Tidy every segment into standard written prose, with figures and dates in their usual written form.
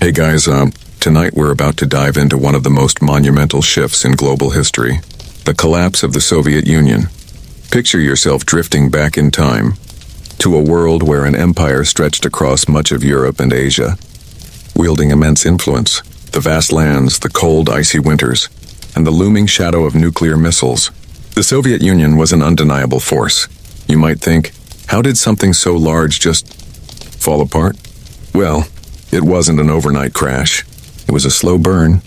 Hey guys, tonight we're about to dive into one of the most monumental shifts in global history, the collapse of the Soviet Union. Picture yourself drifting back in time to a world where an empire stretched across much of Europe and Asia, wielding immense influence, the vast lands, the cold, icy winters, and the looming shadow of nuclear missiles. The Soviet Union was an undeniable force. You might think, how did something so large just fall apart? Well, it wasn't an overnight crash. It was a slow burn,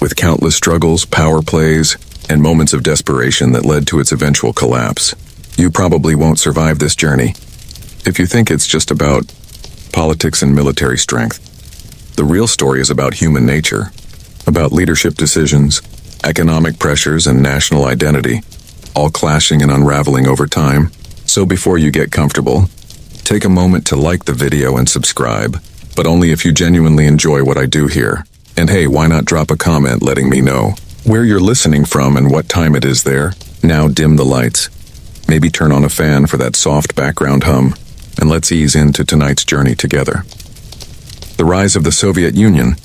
with countless struggles, power plays, and moments of desperation that led to its eventual collapse. You probably won't survive this journey if you think it's just about politics and military strength. The real story is about human nature, about leadership decisions, economic pressures, and national identity, all clashing and unraveling over time. So before you get comfortable, take a moment to like the video and subscribe, but only if you genuinely enjoy what I do here. And hey, why not drop a comment letting me know where you're listening from and what time it is there? Now dim the lights. Maybe turn on a fan for that soft background hum, and let's ease into tonight's journey together. The rise of the Soviet Union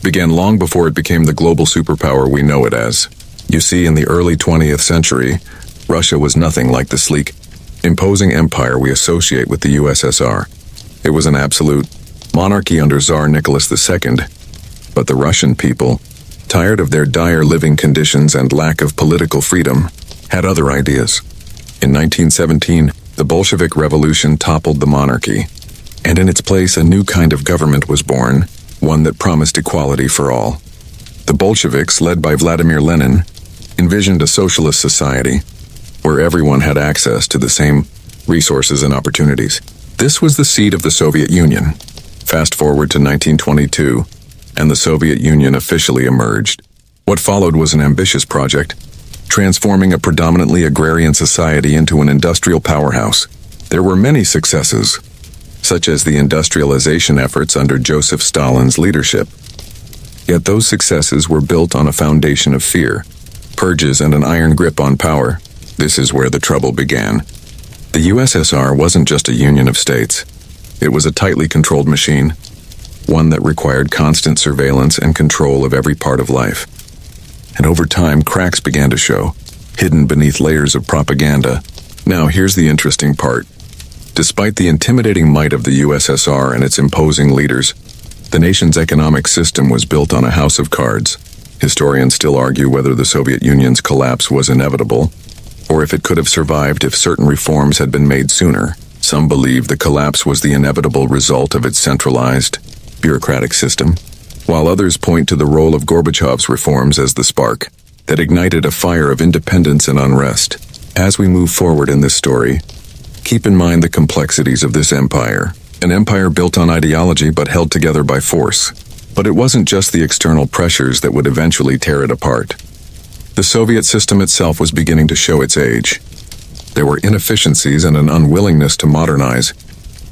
began long before it became the global superpower we know it as. You see, in the early 20th century, Russia was nothing like the sleek, imposing empire we associate with the USSR. It was an absolute monarchy under Tsar Nicholas II, but the Russian people, tired of their dire living conditions and lack of political freedom, had other ideas. In 1917, the Bolshevik Revolution toppled the monarchy, and in its place a new kind of government was born, one that promised equality for all. The Bolsheviks, led by Vladimir Lenin, envisioned a socialist society where everyone had access to the same resources and opportunities. This was the seed of the Soviet Union. Fast forward to 1922, and the Soviet Union officially emerged. What followed was an ambitious project, transforming a predominantly agrarian society into an industrial powerhouse. There were many successes, such as the industrialization efforts under Joseph Stalin's leadership. Yet those successes were built on a foundation of fear, purges, and an iron grip on power. This is where the trouble began. The USSR wasn't just a union of states. It was a tightly controlled machine, one that required constant surveillance and control of every part of life. And over time, cracks began to show, hidden beneath layers of propaganda. Now, here's the interesting part. Despite the intimidating might of the USSR and its imposing leaders, the nation's economic system was built on a house of cards. Historians still argue whether the Soviet Union's collapse was inevitable, or if it could have survived if certain reforms had been made sooner. Some believe the collapse was the inevitable result of its centralized, bureaucratic system, while others point to the role of Gorbachev's reforms as the spark that ignited a fire of independence and unrest. As we move forward in this story, keep in mind the complexities of this empire, an empire built on ideology but held together by force. But it wasn't just the external pressures that would eventually tear it apart. The Soviet system itself was beginning to show its age. There were inefficiencies and an unwillingness to modernize.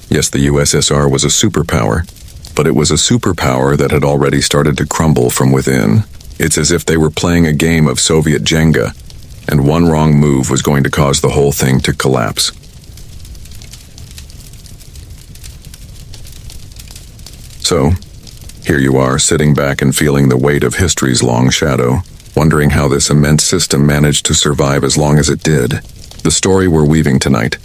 Yes, the USSR was a superpower, but it was a superpower that had already started to crumble from within. It's as if they were playing a game of Soviet Jenga, and one wrong move was going to cause the whole thing to collapse. So, here you are, sitting back and feeling the weight of history's long shadow, wondering how this immense system managed to survive as long as it did. The story we're weaving tonight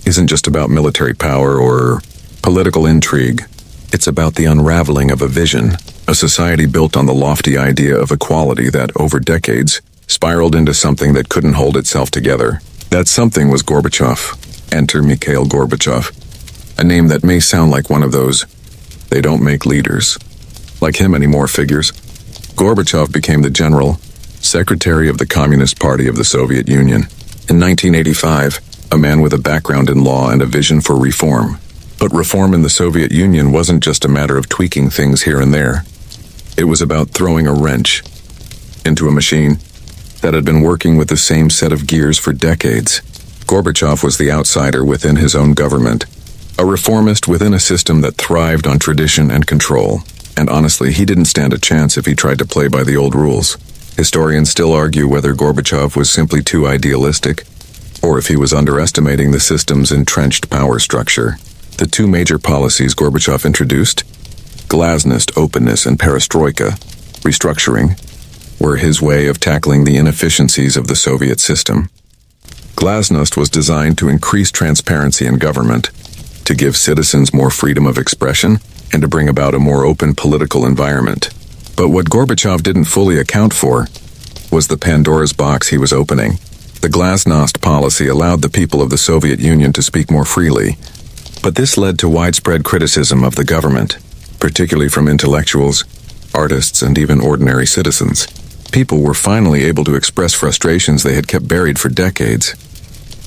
isn't just about military power or political intrigue. It's about the unraveling of a vision, a society built on the lofty idea of equality that, over decades, spiraled into something that couldn't hold itself together. That something was Gorbachev. Enter Mikhail Gorbachev, a name that may sound like one of those "they don't make leaders like him anymore" figures. Gorbachev became the General Secretary of the Communist Party of the Soviet Union. In 1985, a man with a background in law and a vision for reform. But reform in the Soviet Union wasn't just a matter of tweaking things here and there. It was about throwing a wrench into a machine that had been working with the same set of gears for decades. Gorbachev was the outsider within his own government, a reformist within a system that thrived on tradition and control. And honestly, he didn't stand a chance if he tried to play by the old rules. Historians still argue whether Gorbachev was simply too idealistic, or if he was underestimating the system's entrenched power structure. The two major policies Gorbachev introduced: Glasnost, openness, and perestroika, restructuring, were his way of tackling the inefficiencies of the Soviet system. Glasnost was designed to increase transparency in government, to give citizens more freedom of expression, and to bring about a more open political environment. But what Gorbachev didn't fully account for was the Pandora's box he was opening. The Glasnost policy allowed the people of the Soviet Union to speak more freely, but this led to widespread criticism of the government, particularly from intellectuals, artists, and even ordinary citizens. People were finally able to express frustrations they had kept buried for decades,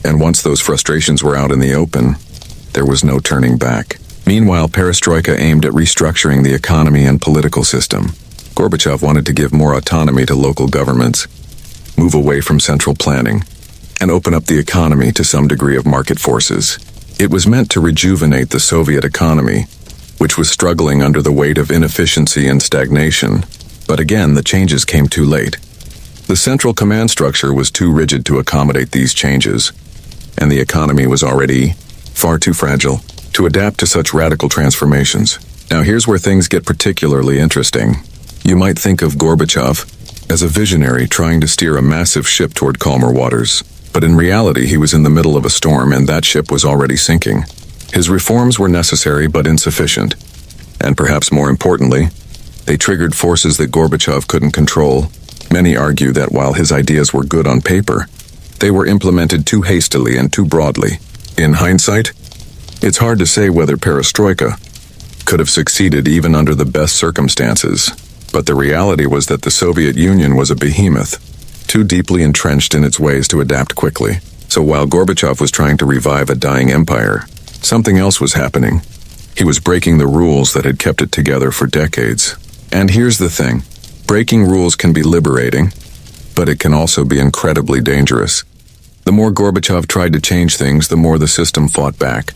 and once those frustrations were out in the open, there was no turning back. Meanwhile, perestroika aimed at restructuring the economy and political system. Gorbachev wanted to give more autonomy to local governments, move away from central planning, and open up the economy to some degree of market forces. It was meant to rejuvenate the Soviet economy, which was struggling under the weight of inefficiency and stagnation. But again, the changes came too late. The central command structure was too rigid to accommodate these changes, and the economy was already far too fragile to adapt to such radical transformations. Now here's where things get particularly interesting. You might think of Gorbachev as a visionary trying to steer a massive ship toward calmer waters, but in reality he was in the middle of a storm and that ship was already sinking. His reforms were necessary but insufficient, and perhaps more importantly, they triggered forces that Gorbachev couldn't control. Many argue that while his ideas were good on paper, they were implemented too hastily and too broadly. In hindsight, it's hard to say whether perestroika could have succeeded even under the best circumstances, but the reality was that the Soviet Union was a behemoth, too deeply entrenched in its ways to adapt quickly. So while Gorbachev was trying to revive a dying empire, something else was happening. He was breaking the rules that had kept it together for decades. And here's the thing, breaking rules can be liberating, but it can also be incredibly dangerous. The more Gorbachev tried to change things, the more the system fought back.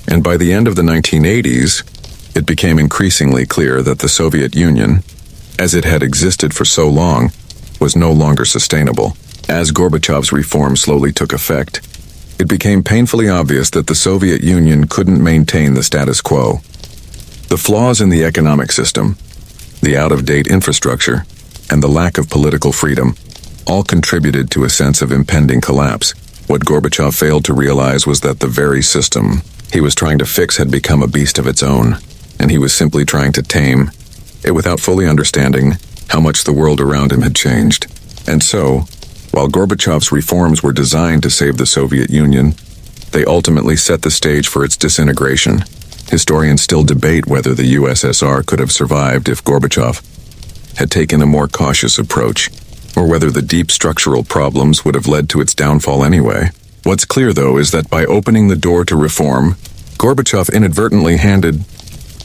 And by the end of the 1980s, it became increasingly clear that the Soviet Union, as it had existed for so long, was no longer sustainable. As Gorbachev's reforms slowly took effect, it became painfully obvious that the Soviet Union couldn't maintain the status quo. The flaws in the economic system, the out-of-date infrastructure, and the lack of political freedom all contributed to a sense of impending collapse. What Gorbachev failed to realize was that the very system he was trying to fix had become a beast of its own, and he was simply trying to tame it without fully understanding how much the world around him had changed. And so, while Gorbachev's reforms were designed to save the Soviet Union, they ultimately set the stage for its disintegration. Historians still debate whether the USSR could have survived if Gorbachev had taken a more cautious approach, or whether the deep structural problems would have led to its downfall anyway. What's clear, though, is that by opening the door to reform, Gorbachev inadvertently handed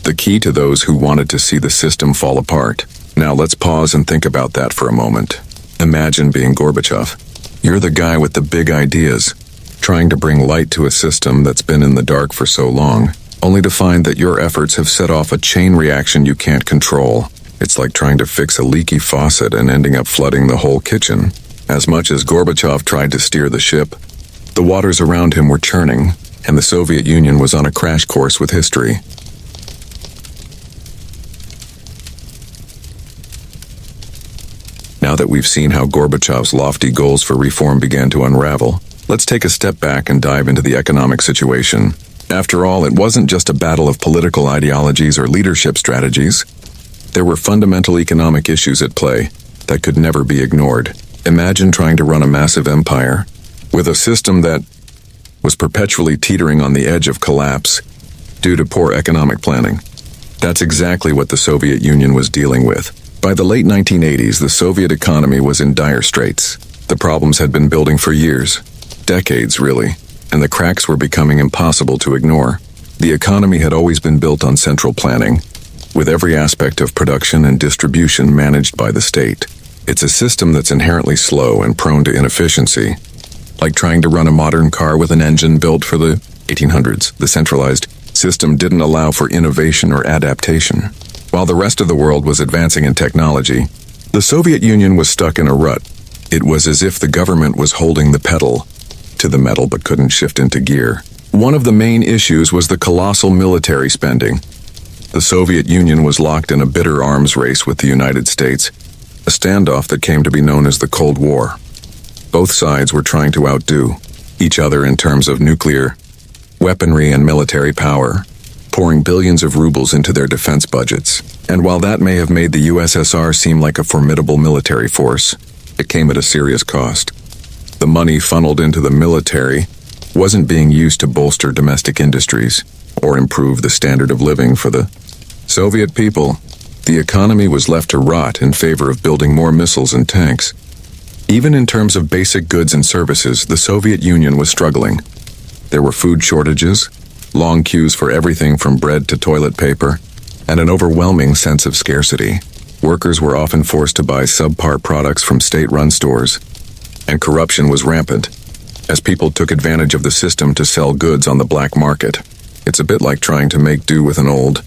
the key to those who wanted to see the system fall apart. Now let's pause and think about that for a moment. Imagine being Gorbachev. You're the guy with the big ideas, trying to bring light to a system that's been in the dark for so long, only to find that your efforts have set off a chain reaction you can't control. It's like trying to fix a leaky faucet and ending up flooding the whole kitchen. As much as Gorbachev tried to steer the ship, the waters around him were churning, and the Soviet Union was on a crash course with history. Now that we've seen how Gorbachev's lofty goals for reform began to unravel, let's take a step back and dive into the economic situation. After all, it wasn't just a battle of political ideologies or leadership strategies. There were fundamental economic issues at play that could never be ignored. Imagine trying to run a massive empire with a system that was perpetually teetering on the edge of collapse due to poor economic planning. That's exactly what the Soviet Union was dealing with. By the late 1980s, the Soviet economy was in dire straits. The problems had been building for years, decades really, and the cracks were becoming impossible to ignore. The economy had always been built on central planning, with every aspect of production and distribution managed by the state. It's a system that's inherently slow and prone to inefficiency, like trying to run a modern car with an engine built for the 1800s. The centralized system didn't allow for innovation or adaptation. While the rest of the world was advancing in technology, the Soviet Union was stuck in a rut. It was as if the government was holding the pedal to the metal but couldn't shift into gear. One of the main issues was the colossal military spending. The Soviet Union was locked in a bitter arms race with the United States, a standoff that came to be known as the Cold War. Both sides were trying to outdo each other in terms of nuclear weaponry and military power, pouring billions of rubles into their defense budgets. And while that may have made the USSR seem like a formidable military force, it came at a serious cost. The money funneled into the military wasn't being used to bolster domestic industries or improve the standard of living for the Soviet people. The economy was left to rot in favor of building more missiles and tanks. Even in terms of basic goods and services, the Soviet Union was struggling. There were food shortages, long queues for everything from bread to toilet paper, and an overwhelming sense of scarcity. Workers were often forced to buy subpar products from state-run stores, and corruption was rampant, as people took advantage of the system to sell goods on the black market. It's a bit like trying to make do with an old,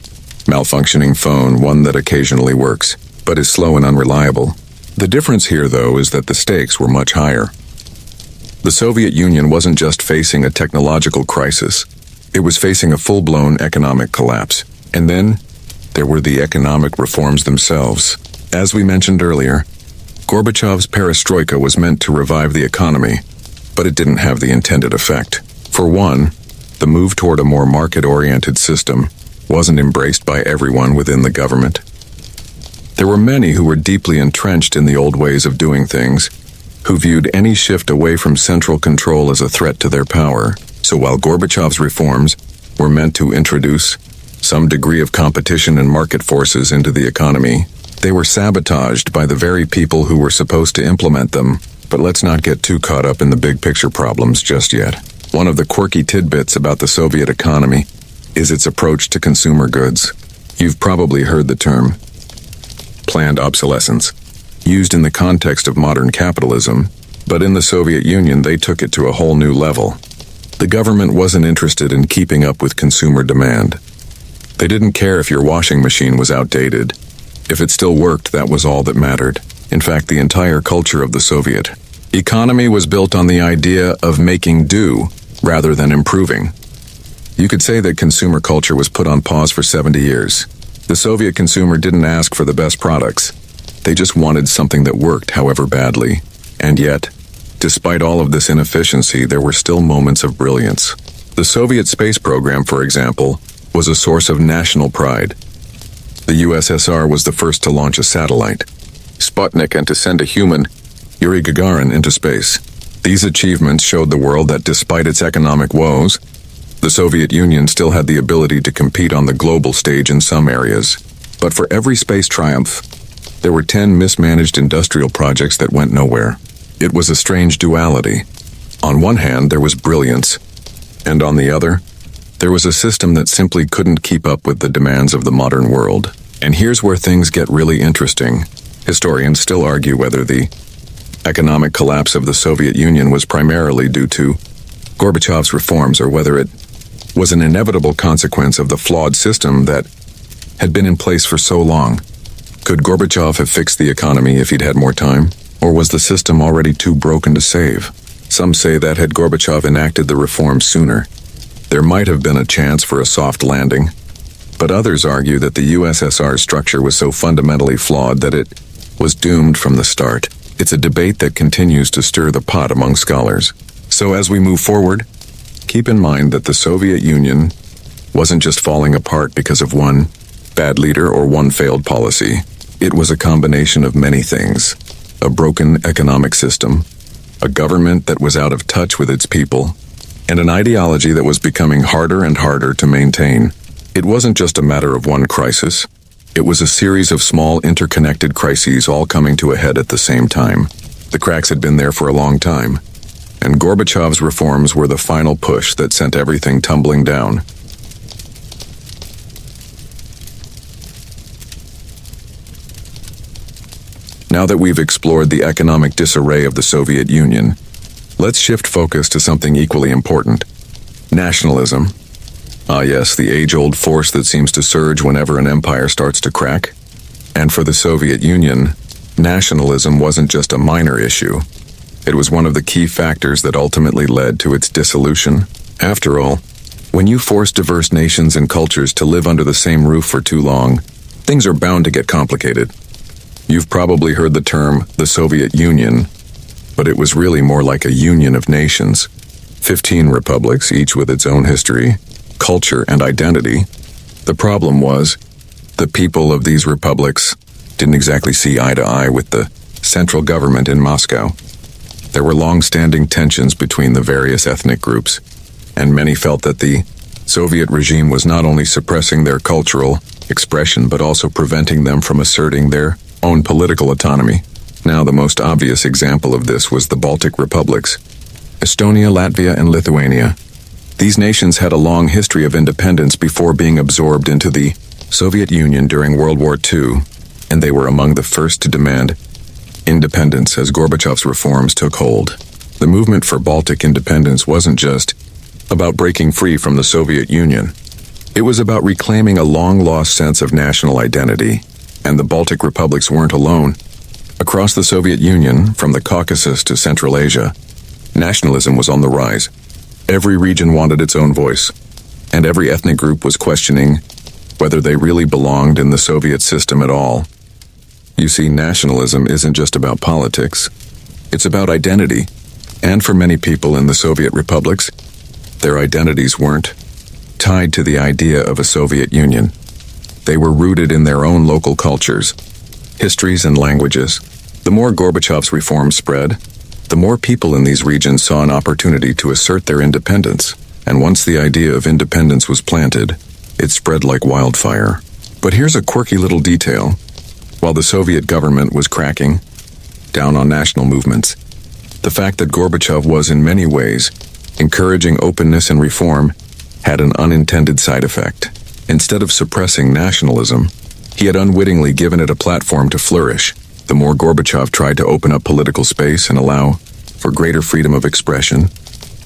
malfunctioning phone, one that occasionally works, but is slow and unreliable. The difference here, though, is that the stakes were much higher. The Soviet Union wasn't just facing a technological crisis, it was facing a full-blown economic collapse. And then, there were the economic reforms themselves. As we mentioned earlier, Gorbachev's perestroika was meant to revive the economy, but it didn't have the intended effect. For one, the move toward a more market-oriented system wasn't embraced by everyone within the government. There were many who were deeply entrenched in the old ways of doing things, who viewed any shift away from central control as a threat to their power. So while Gorbachev's reforms were meant to introduce some degree of competition and market forces into the economy, they were sabotaged by the very people who were supposed to implement them. But let's not get too caught up in the big picture problems just yet. One of the quirky tidbits about the Soviet economy is its approach to consumer goods. You've probably heard the term planned obsolescence, used in the context of modern capitalism, but in the Soviet Union they took it to a whole new level. The government wasn't interested in keeping up with consumer demand. They didn't care if your washing machine was outdated. If it still worked, that was all that mattered. In fact, the entire culture of the Soviet economy was built on the idea of making do rather than improving. You could say that consumer culture was put on pause for 70 years. The Soviet consumer didn't ask for the best products. They just wanted something that worked, however badly. And yet, despite all of this inefficiency, there were still moments of brilliance. The Soviet space program, for example, was a source of national pride. The USSR was the first to launch a satellite, Sputnik, and to send a human, Yuri Gagarin, into space. These achievements showed the world that despite its economic woes, the Soviet Union still had the ability to compete on the global stage in some areas. But for every space triumph, there were 10 mismanaged industrial projects that went nowhere. It was a strange duality. On one hand, there was brilliance, and on the other, there was a system that simply couldn't keep up with the demands of the modern world. And here's where things get really interesting. Historians still argue whether the economic collapse of the Soviet Union was primarily due to Gorbachev's reforms or whether it was an inevitable consequence of the flawed system that had been in place for so long. Could Gorbachev have fixed the economy if he'd had more time? Or was the system already too broken to save? Some say that had Gorbachev enacted the reforms sooner, there might have been a chance for a soft landing. But others argue that the USSR's structure was so fundamentally flawed that it was doomed from the start. It's a debate that continues to stir the pot among scholars. So as we move forward, keep in mind that the Soviet Union wasn't just falling apart because of one bad leader or one failed policy. It was a combination of many things. A broken economic system, a government that was out of touch with its people, and an ideology that was becoming harder and harder to maintain. It wasn't just a matter of one crisis. It was a series of small interconnected crises all coming to a head at the same time. The cracks had been there for a long time, and Gorbachev's reforms were the final push that sent everything tumbling down. Now that we've explored the economic disarray of the Soviet Union, let's shift focus to something equally important: nationalism. Ah yes, the age-old force that seems to surge whenever an empire starts to crack. And for the Soviet Union, nationalism wasn't just a minor issue. It was one of the key factors that ultimately led to its dissolution. After all, When you force diverse nations and cultures to live under the same roof for too long, things are bound to get complicated. You've probably heard the term the Soviet Union, but it was really more like a union of nations. 15 republics, each with its own history, culture, and identity. The problem was, the people of these republics didn't exactly see eye to eye with the central government in Moscow. There were long-standing tensions between the various ethnic groups, and many felt that the Soviet regime was not only suppressing their cultural expression but also preventing them from asserting their own political autonomy. Now, the most obvious example of this was the Baltic republics, Estonia, Latvia, and Lithuania. These nations had a long history of independence before being absorbed into the Soviet Union during World War II, and they were among the first to demand independence as Gorbachev's reforms took hold. The movement for Baltic independence wasn't just about breaking free from the Soviet Union. It was about reclaiming a long-lost sense of national identity, and the Baltic republics weren't alone. Across the Soviet Union, from the Caucasus to Central Asia, nationalism was on the rise. Every region wanted its own voice, and every ethnic group was questioning whether they really belonged in the Soviet system at all. You see, nationalism isn't just about politics, it's about identity, and for many people in the Soviet republics, their identities weren't tied to the idea of a Soviet Union. They were rooted in their own local cultures, histories, and languages. The more Gorbachev's reforms spread, the more people in these regions saw an opportunity to assert their independence, and once the idea of independence was planted, it spread like wildfire. But here's a quirky little detail. While the Soviet government was cracking down on national movements, the fact that Gorbachev was in many ways encouraging openness and reform had an unintended side effect. Instead of suppressing nationalism, he had unwittingly given it a platform to flourish. The more Gorbachev tried to open up political space and allow for greater freedom of expression,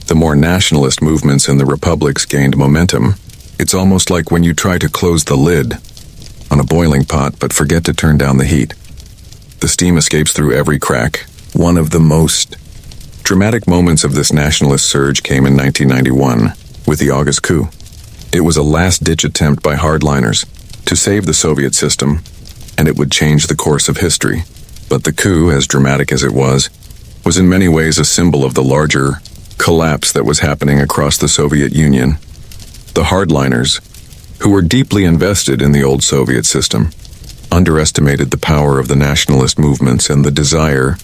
the more nationalist movements in the republics gained momentum. It's almost like when you try to close the lid on a boiling pot but forget to turn down the heat. The steam escapes through every crack. One of the most dramatic moments of this nationalist surge came in 1991 with the August coup. It was a last-ditch attempt by hardliners to save the Soviet system, and it would change the course of history. But the coup, as dramatic as it was in many ways a symbol of the larger collapse that was happening across the Soviet Union. The hardliners, who were deeply invested in the old Soviet system, underestimated the power of the nationalist movements and the desire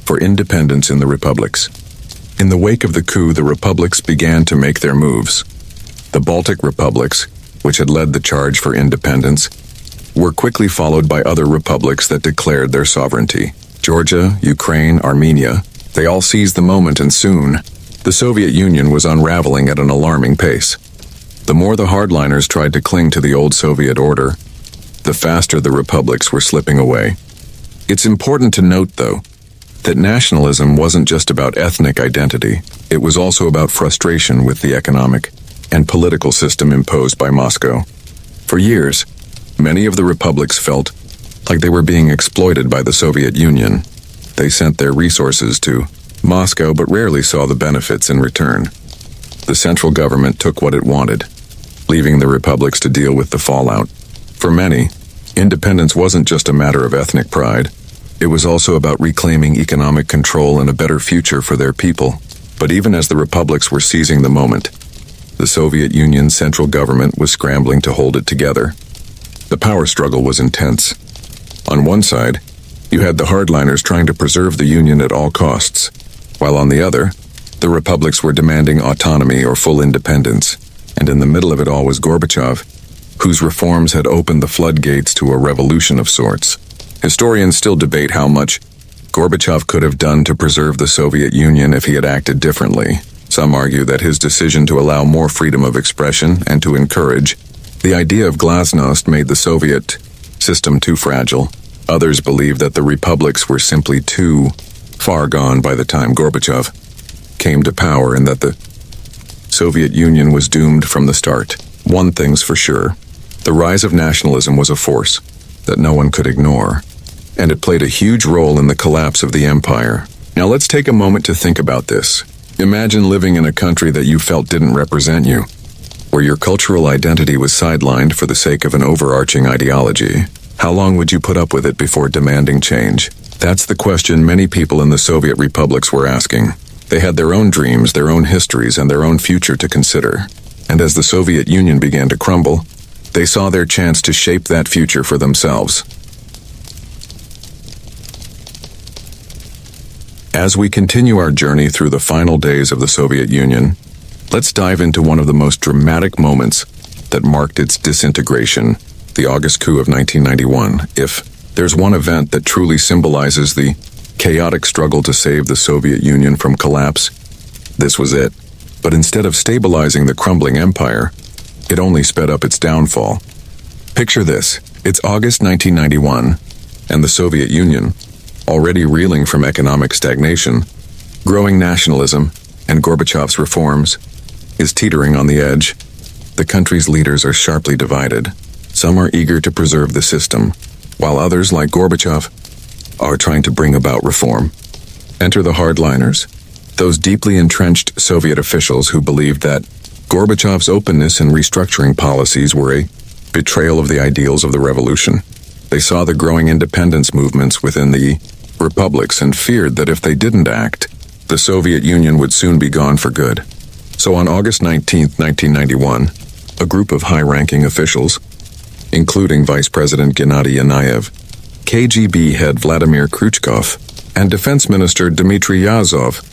for independence in the republics. In the wake of the coup, the republics began to make their moves. The Baltic republics, which had led the charge for independence, were quickly followed by other republics that declared their sovereignty. Georgia, Ukraine, Armenia, they all seized the moment, and soon, the Soviet Union was unraveling at an alarming pace. The more the hardliners tried to cling to the old Soviet order, the faster the republics were slipping away. It's important to note, though, that nationalism wasn't just about ethnic identity. It was also about frustration with the economic and political system imposed by Moscow. For years, many of the republics felt like they were being exploited by the Soviet Union. They sent their resources to Moscow but rarely saw the benefits in return. The central government took what it wanted, leaving the republics to deal with the fallout. For many, independence wasn't just a matter of ethnic pride. It was also about reclaiming economic control and a better future for their people. But even as the republics were seizing the moment, the Soviet Union's central government was scrambling to hold it together. The power struggle was intense. On one side, you had the hardliners trying to preserve the Union at all costs, while on the other, the republics were demanding autonomy or full independence. And in the middle of it all was Gorbachev, whose reforms had opened the floodgates to a revolution of sorts. Historians still debate how much Gorbachev could have done to preserve the Soviet Union if he had acted differently. Some argue that his decision to allow more freedom of expression and to encourage the idea of glasnost made the Soviet system too fragile. Others believe that the republics were simply too far gone by the time Gorbachev came to power and that the Soviet Union was doomed from the start. One thing's for sure, the rise of nationalism was a force that no one could ignore, and it played a huge role in the collapse of the empire. Now let's take a moment to think about this. Imagine living in a country that you felt didn't represent you. where your cultural identity was sidelined for the sake of an overarching ideology. How long would you put up with it before demanding change? That's the question many people in the Soviet republics were asking. They had their own dreams, their own histories, and their own future to consider. And as the Soviet Union began to crumble, they saw their chance to shape that future for themselves. As we continue our journey through the final days of the Soviet Union, let's dive into one of the most dramatic moments that marked its disintegration, the August coup of 1991. If there's one event that truly symbolizes the chaotic struggle to save the Soviet Union from collapse, this was it. But instead of stabilizing the crumbling empire, it only sped up its downfall. Picture this. It's August 1991, and the Soviet Union, already reeling from economic stagnation, growing nationalism, and Gorbachev's reforms, is teetering on the edge. The country's leaders are sharply divided. Some are eager to preserve the system, while others, like Gorbachev, are trying to bring about reform. Enter the hardliners, those deeply entrenched Soviet officials who believed that Gorbachev's openness and restructuring policies were a betrayal of the ideals of the revolution. They saw the growing independence movements within the republics and feared that if they didn't act, the Soviet Union would soon be gone for good. So on August 19, 1991, a group of high-ranking officials, including Vice President Gennady Yanayev, KGB head Vladimir Khrushchev, and Defense Minister Dmitry Yazov,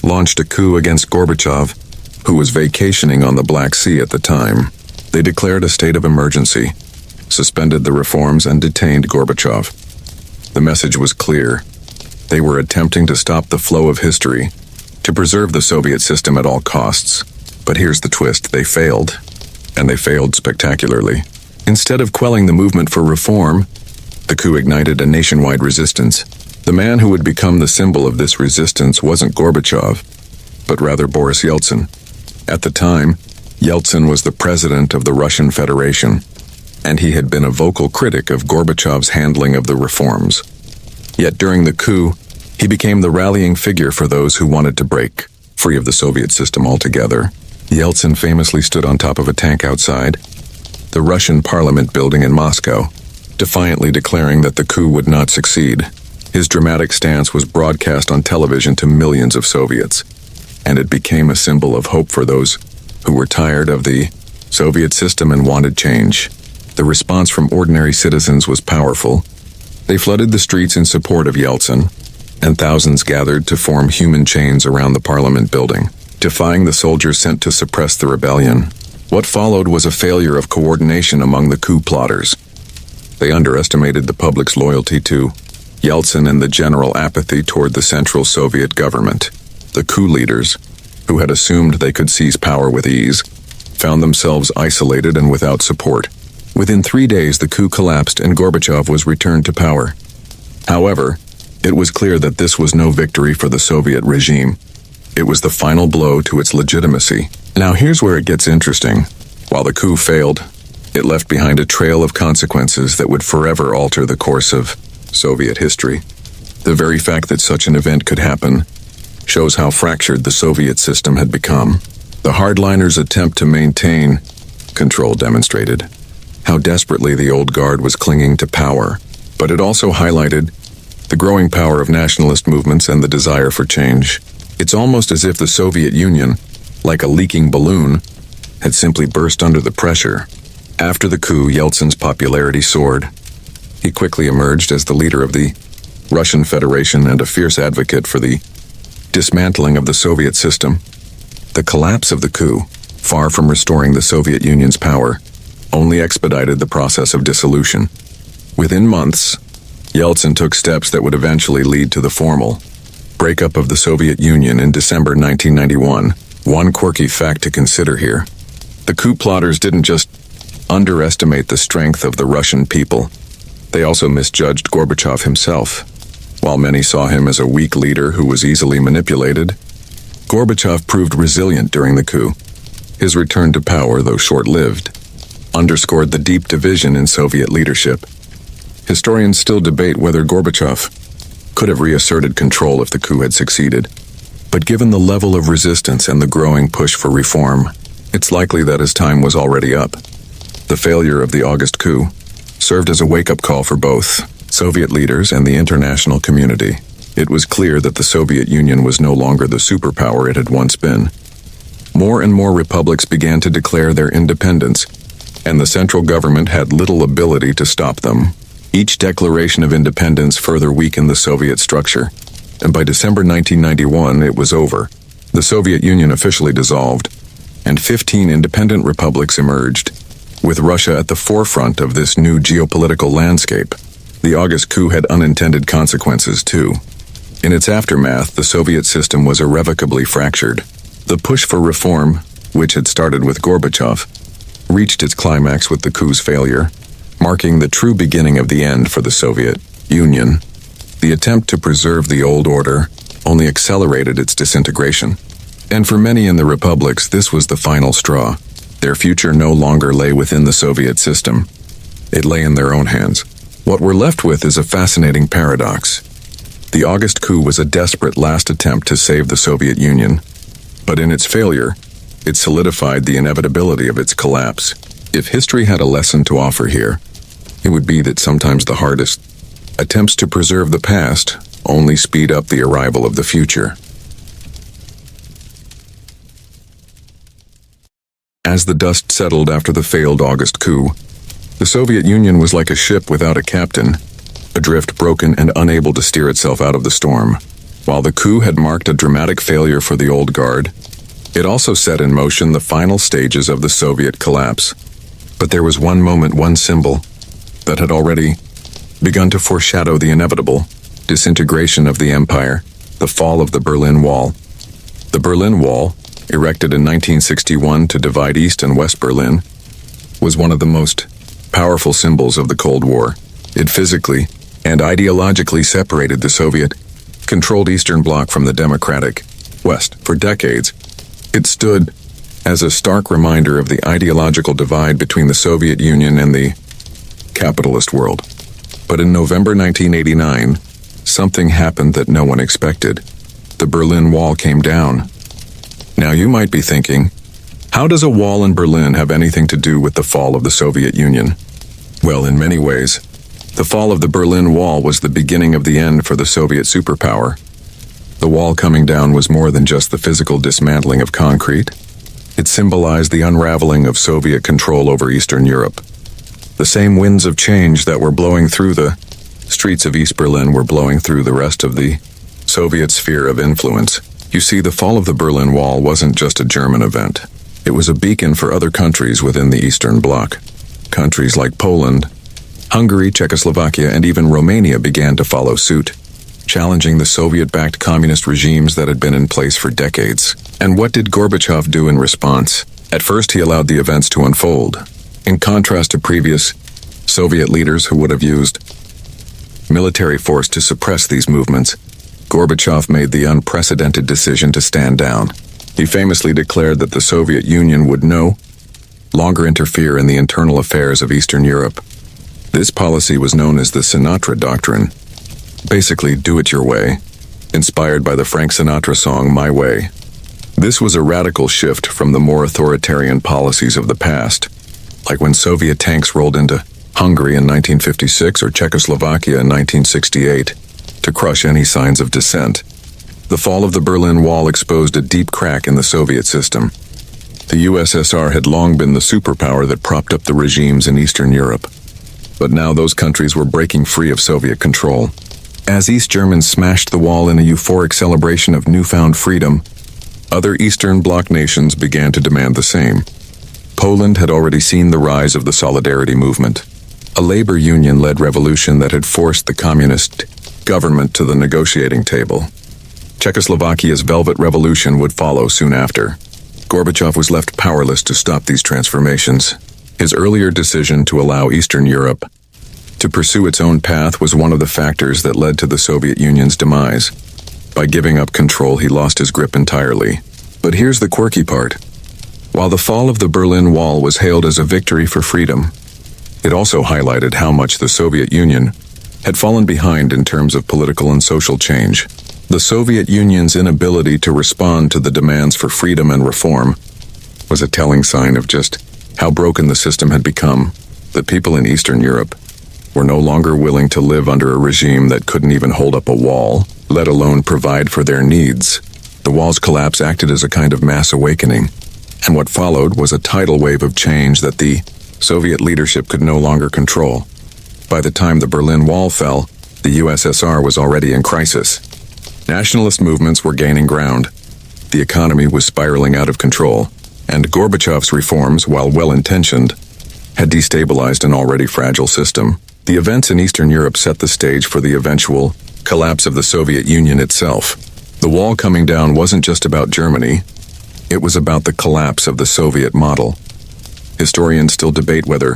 launched a coup against Gorbachev, who was vacationing on the Black Sea at the time. They declared a state of emergency, suspended the reforms, and detained Gorbachev. The message was clear. They were attempting to stop the flow of history, to preserve the Soviet system at all costs. But here's the twist. They failed. And they failed spectacularly. Instead of quelling the movement for reform, the coup ignited a nationwide resistance. The man who would become the symbol of this resistance wasn't Gorbachev, but rather Boris Yeltsin. At the time, Yeltsin was the president of the Russian Federation, and he had been a vocal critic of Gorbachev's handling of the reforms. Yet during the coup, he became the rallying figure for those who wanted to break free of the Soviet system altogether. Yeltsin famously stood on top of a tank outside the Russian parliament building in Moscow, defiantly declaring that the coup would not succeed. His dramatic stance was broadcast on television to millions of Soviets, and it became a symbol of hope for those who were tired of the Soviet system and wanted change. The response from ordinary citizens was powerful. They flooded the streets in support of Yeltsin, and thousands gathered to form human chains around the parliament building, defying the soldiers sent to suppress the rebellion. What followed was a failure of coordination among the coup plotters. They underestimated the public's loyalty to Yeltsin and the general apathy toward the Central Soviet government. The coup leaders, who had assumed they could seize power with ease, found themselves isolated and without support. Within 3 days, the coup collapsed and Gorbachev was returned to power. However, it was clear that this was no victory for the Soviet regime. It was the final blow to its legitimacy. Now here's where it gets interesting. While the coup failed, it left behind a trail of consequences that would forever alter the course of Soviet history. The very fact that such an event could happen shows how fractured the Soviet system had become. The hardliners' attempt to maintain control demonstrated how desperately the old guard was clinging to power, but it also highlighted the growing power of nationalist movements and the desire for change. It's almost as if the Soviet Union, like a leaking balloon, had simply burst under the pressure. After the coup, Yeltsin's popularity soared. He quickly emerged as the leader of the Russian Federation and a fierce advocate for the dismantling of the Soviet system. The collapse of the coup, far from restoring the Soviet Union's power, only expedited the process of dissolution. Within months, Yeltsin took steps that would eventually lead to the formal breakup of the Soviet Union in December 1991. One quirky fact to consider here. The coup plotters didn't just underestimate the strength of the Russian people. They also misjudged Gorbachev himself. While many saw him as a weak leader who was easily manipulated, Gorbachev proved resilient during the coup. His return to power, though short-lived, underscored the deep division in Soviet leadership. Historians still debate whether Gorbachev could have reasserted control if the coup had succeeded. But given the level of resistance and the growing push for reform, It's likely that his time was already up. The failure of the August coup served as a wake-up call for both Soviet leaders and the international community. It was clear that the Soviet Union was no longer the superpower it had once been. More and more republics began to declare their independence, and the central government had little ability to stop them. Each declaration of independence further weakened the Soviet structure, and by December 1991 it was over. The Soviet Union officially dissolved, and 15 independent republics emerged, with Russia at the forefront of this new geopolitical landscape. The August coup had unintended consequences, too. In its aftermath, the Soviet system was irrevocably fractured. The push for reform, which had started with Gorbachev, reached its climax with the coup's failure, marking the true beginning of the end for the Soviet Union. The attempt to preserve the old order only accelerated its disintegration. And for many in the republics, this was the final straw. Their future no longer lay within the Soviet system. It lay in their own hands. What we're left with is a fascinating paradox. The August coup was a desperate last attempt to save the Soviet Union, but in its failure, it solidified the inevitability of its collapse. If history had a lesson to offer here, it would be that sometimes the hardest attempts to preserve the past only speed up the arrival of the future. As the dust settled after the failed August coup, the Soviet Union was like a ship without a captain, adrift, broken, and unable to steer itself out of the storm. While the coup had marked a dramatic failure for the old guard, it also set in motion the final stages of the Soviet collapse. But there was one moment, one symbol, that had already begun to foreshadow the inevitable disintegration of the empire, the fall of the Berlin Wall. The Berlin Wall, erected in 1961 to divide East and West Berlin, was one of the most powerful symbols of the Cold War. It physically and ideologically separated the Soviet-controlled Eastern Bloc from the democratic West. For decades, it stood as a stark reminder of the ideological divide between the Soviet Union and the capitalist world. But in November 1989, something happened that no one expected. The Berlin Wall came down. Now you might be thinking, how does a wall in Berlin have anything to do with the fall of the Soviet Union? Well, in many ways, the fall of the Berlin Wall was the beginning of the end for the Soviet superpower. The wall coming down was more than just the physical dismantling of concrete. It symbolized the unraveling of Soviet control over Eastern Europe. The same winds of change that were blowing through the streets of East Berlin were blowing through the rest of the Soviet sphere of influence. You see, the fall of the Berlin Wall wasn't just a German event. It was a beacon for other countries within the Eastern Bloc. Countries like Poland, Hungary, Czechoslovakia, and even Romania began to follow suit, challenging the Soviet-backed communist regimes that had been in place for decades. And what did Gorbachev do in response? At first, he allowed the events to unfold. In contrast to previous Soviet leaders who would have used military force to suppress these movements, Gorbachev made the unprecedented decision to stand down. He famously declared that the Soviet Union would no longer interfere in the internal affairs of Eastern Europe. This policy was known as the Sinatra Doctrine. Basically, do it your way, inspired by the Frank Sinatra song My Way. This was a radical shift from the more authoritarian policies of the past, like when Soviet tanks rolled into Hungary in 1956 or Czechoslovakia in 1968 to crush any signs of dissent. The fall of the Berlin Wall exposed a deep crack in the Soviet system. The USSR had long been the superpower that propped up the regimes in Eastern Europe. But now those countries were breaking free of Soviet control. As East Germans smashed the wall in a euphoric celebration of newfound freedom, other Eastern Bloc nations began to demand the same. Poland had already seen the rise of the Solidarity movement, a labor union-led revolution that had forced the communist government to the negotiating table. Czechoslovakia's Velvet Revolution would follow soon after. Gorbachev was left powerless to stop these transformations. His earlier decision to allow Eastern Europe to pursue its own path was one of the factors that led to the Soviet Union's demise. By giving up control, he lost his grip entirely. But here's the quirky part. While the fall of the Berlin Wall was hailed as a victory for freedom, it also highlighted how much the Soviet Union had fallen behind in terms of political and social change. The Soviet Union's inability to respond to the demands for freedom and reform was a telling sign of just how broken the system had become. The people in Eastern Europe were no longer willing to live under a regime that couldn't even hold up a wall, let alone provide for their needs. The wall's collapse acted as a kind of mass awakening, and what followed was a tidal wave of change that the Soviet leadership could no longer control. By the time the Berlin Wall fell, the USSR was already in crisis. Nationalist movements were gaining ground. The economy was spiraling out of control, and Gorbachev's reforms, while well-intentioned, had destabilized an already fragile system. The events in Eastern Europe set the stage for the eventual collapse of the Soviet Union itself. The wall coming down wasn't just about Germany, it was about the collapse of the Soviet model. Historians still debate whether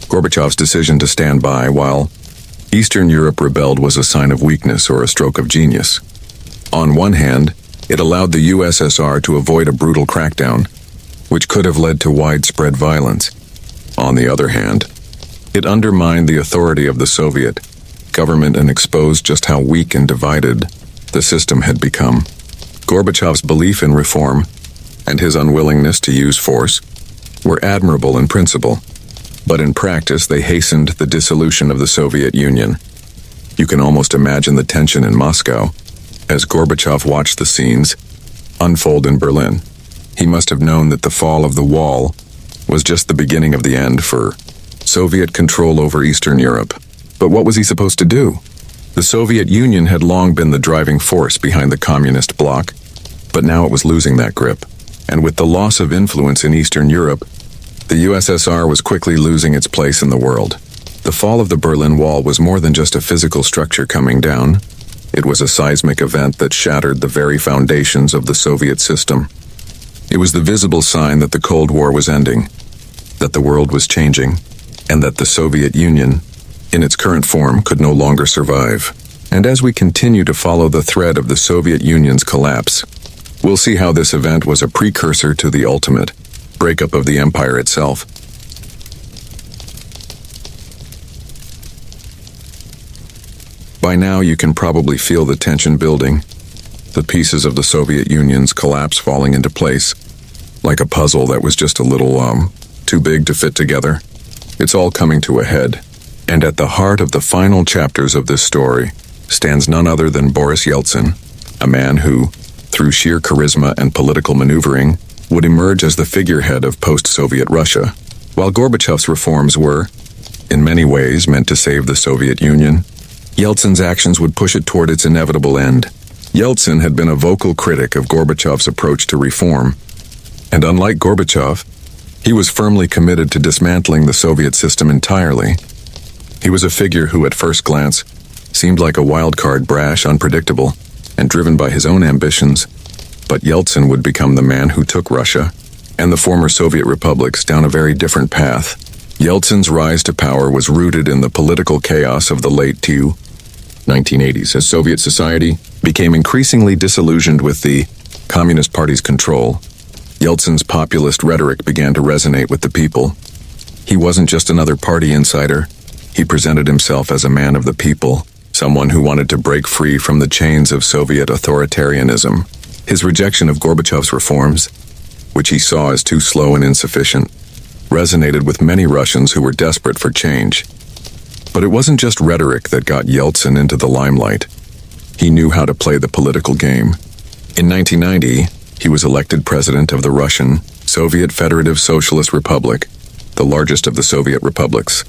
Gorbachev's decision to stand by while Eastern Europe rebelled was a sign of weakness or a stroke of genius. On one hand, it allowed the USSR to avoid a brutal crackdown, which could have led to widespread violence. On the other hand, it undermined the authority of the Soviet government and exposed just how weak and divided the system had become. Gorbachev's belief in reform and his unwillingness to use force were admirable in principle, but in practice they hastened the dissolution of the Soviet Union. You can almost imagine the tension in Moscow as Gorbachev watched the scenes unfold in Berlin. He must have known that the fall of the wall was just the beginning of the end for Soviet control over Eastern Europe. But what was he supposed to do? The Soviet Union had long been the driving force behind the communist bloc, but now it was losing that grip. And with the loss of influence in Eastern Europe, the USSR was quickly losing its place in the world. The fall of the Berlin Wall was more than just a physical structure coming down. It was a seismic event that shattered the very foundations of the Soviet system. It was the visible sign that the Cold War was ending, that the world was changing, and that the Soviet Union, in its current form, could no longer survive. And as we continue to follow the thread of the Soviet Union's collapse, we'll see how this event was a precursor to the ultimate breakup of the empire itself. By now you can probably feel the tension building, the pieces of the Soviet Union's collapse falling into place, like a puzzle that was just a little, too big to fit together. It's all coming to a head, and at the heart of the final chapters of this story stands none other than Boris Yeltsin, a man who, through sheer charisma and political maneuvering, would emerge as the figurehead of post-Soviet Russia. While Gorbachev's reforms were, in many ways, meant to save the Soviet Union, Yeltsin's actions would push it toward its inevitable end. Yeltsin had been a vocal critic of Gorbachev's approach to reform, and unlike Gorbachev, he was firmly committed to dismantling the Soviet system entirely. He was a figure who, at first glance, seemed like a wild card, brash, unpredictable, and driven by his own ambitions. But Yeltsin would become the man who took Russia and the former Soviet republics down a very different path. Yeltsin's rise to power was rooted in the political chaos of the late 1980s, as Soviet society became increasingly disillusioned with the Communist Party's control. Yeltsin's populist rhetoric began to resonate with the people. He wasn't just another party insider. He presented himself as a man of the people, someone who wanted to break free from the chains of Soviet authoritarianism. His rejection of Gorbachev's reforms, which he saw as too slow and insufficient, resonated with many Russians who were desperate for change. But it wasn't just rhetoric that got Yeltsin into the limelight. He knew how to play the political game. In 1990, he was elected president of the Russian Soviet Federative Socialist Republic, the largest of the Soviet republics.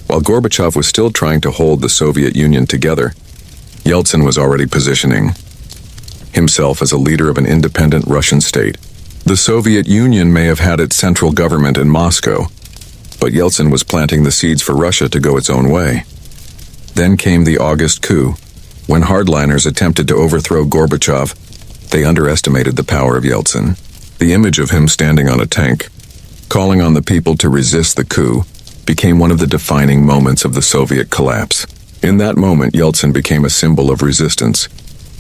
While Gorbachev was still trying to hold the Soviet Union together, Yeltsin was already positioning himself as a leader of an independent Russian state. The Soviet Union may have had its central government in Moscow, but Yeltsin was planting the seeds for Russia to go its own way. Then came the August coup. When hardliners attempted to overthrow Gorbachev, they underestimated the power of Yeltsin. The image of him standing on a tank, calling on the people to resist the coup, became one of the defining moments of the Soviet collapse. In that moment, Yeltsin became a symbol of resistance,